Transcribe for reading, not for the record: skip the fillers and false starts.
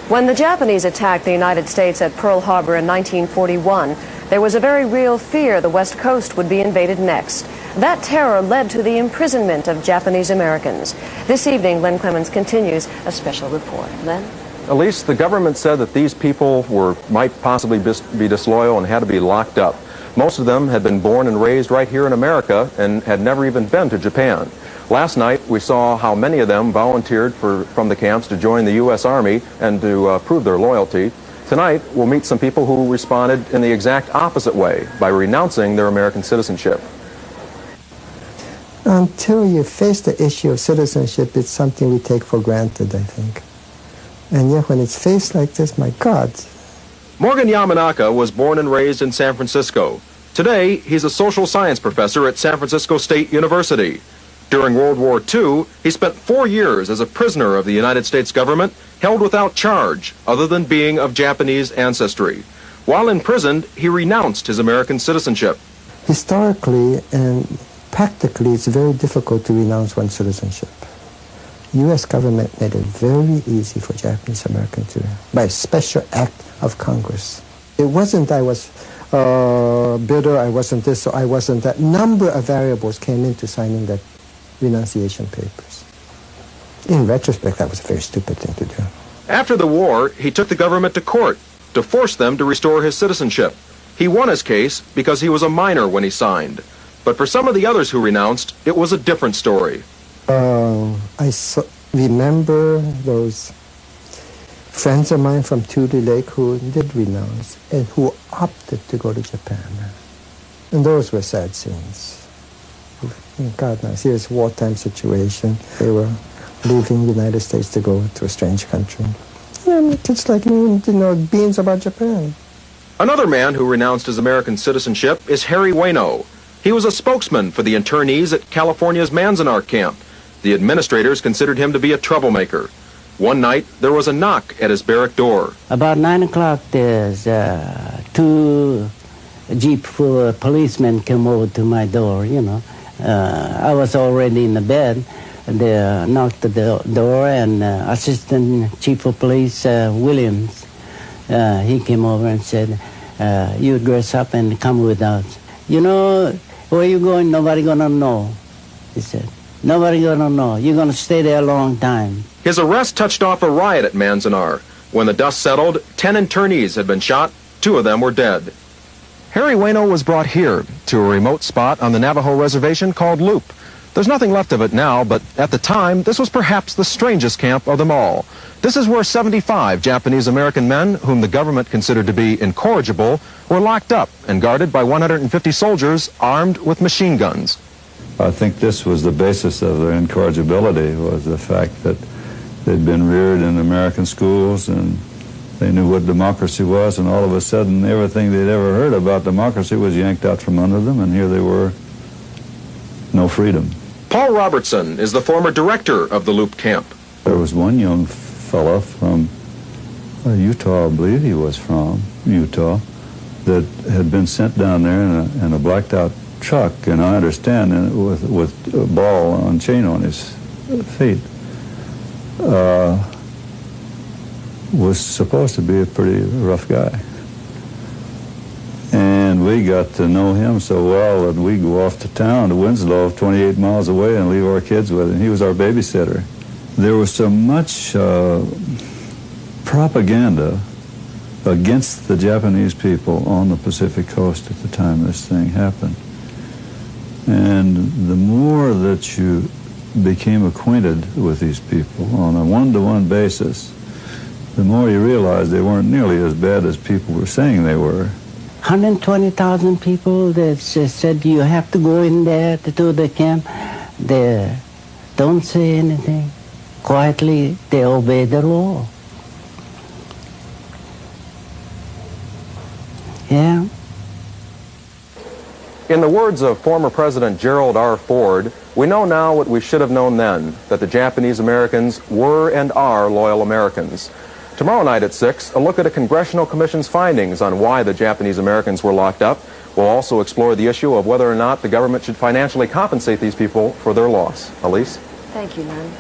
When the Japanese attacked the United States at Pearl Harbor in 1941, there was a very real fear the West Coast would be invaded next. That terror led to the imprisonment of Japanese Americans. This evening, Len Clements continues a special report. Len? Elise, the government said that these people might possibly be disloyal and had to be locked up. Most of them had been born and raised right here in America and had never even been to Japan. Last night, we saw how many of them volunteered from the camps to join the U.S. Army and to prove their loyalty. Tonight, we'll meet some people who responded in the exact opposite way by renouncing their American citizenship. Until you face the issue of citizenship, it's something we take for granted, I think. And yet when it's faced like this, my God. Morgan Yamanaka was born and raised in San Francisco. Today, he's a social science professor at San Francisco State University. During World War II, he spent 4 years as a prisoner of the United States government, held without charge, other than being of Japanese ancestry. While imprisoned, he renounced his American citizenship. Historically and practically, it's very difficult to renounce one's citizenship. The U.S. government made it very easy for Japanese Americans to, by a special act of Congress. It wasn't I was bitter, I wasn't this, or I wasn't that. Number of variables came into signing that renunciation papers. In retrospect, that was a very stupid thing to do. After the war, he took the government to court to force them to restore his citizenship. He won his case because he was a minor when he signed. But for some of the others who renounced, it was a different story. I remember those friends of mine from Tule Lake who did renounce and who opted to go to Japan. And those were sad scenes. God knows, here's a wartime situation. They were leaving the United States to go to a strange country. And kids like me didn't know beans about Japan. Another man who renounced his American citizenship is Harry Ueno. He was a spokesman for the internees at California's Manzanar camp. The administrators considered him to be a troublemaker. One night, there was a knock at his barrack door. About 9 o'clock, there's two Jeep policemen came over to my door, you know. I was already in the bed. They knocked at the door, and Assistant Chief of Police Williams, he came over and said, you dress up and come with us. You know, where you going, nobody gonna know, he said. Nobody gonna know. You're gonna stay there a long time. His arrest touched off a riot at Manzanar. When the dust settled, 10 internees had been shot. 2 of them were dead. Harry Ueno was brought here to a remote spot on the Navajo reservation called Loop. There's nothing left of it now, but at the time, this was perhaps the strangest camp of them all. This is where 75 Japanese American men, whom the government considered to be incorrigible, were locked up and guarded by 150 soldiers armed with machine guns. I think this was the basis of their incorrigibility, was the fact that they'd been reared in American schools and they knew what democracy was, and all of a sudden everything they'd ever heard about democracy was yanked out from under them, and here they were, no freedom. Paul Robertson is the former director of the Loop camp. There was one young fella from Utah, I believe he was from Utah, that had been sent down there in a blacked out truck, and I understand, with a ball on chain on his feet. Was supposed to be a pretty rough guy. And we got to know him so well that we go off to town to Winslow, 28 miles away, and leave our kids with him. He was our babysitter. There was so much propaganda against the Japanese people on the Pacific coast at the time this thing happened. And the more that you became acquainted with these people on a one-to-one basis, the more you realized they weren't nearly as bad as people were saying they were. 120,000 people that said you have to go in there to the camp. They don't say anything. Quietly, they obey the law. Yeah. In the words of former President Gerald R. Ford, we know now what we should have known then, that the Japanese Americans were and are loyal Americans. Tomorrow night at 6, a look at a Congressional Commission's findings on why the Japanese Americans were locked up. We'll also explore the issue of whether or not the government should financially compensate these people for their loss. Elise? Thank you, Len.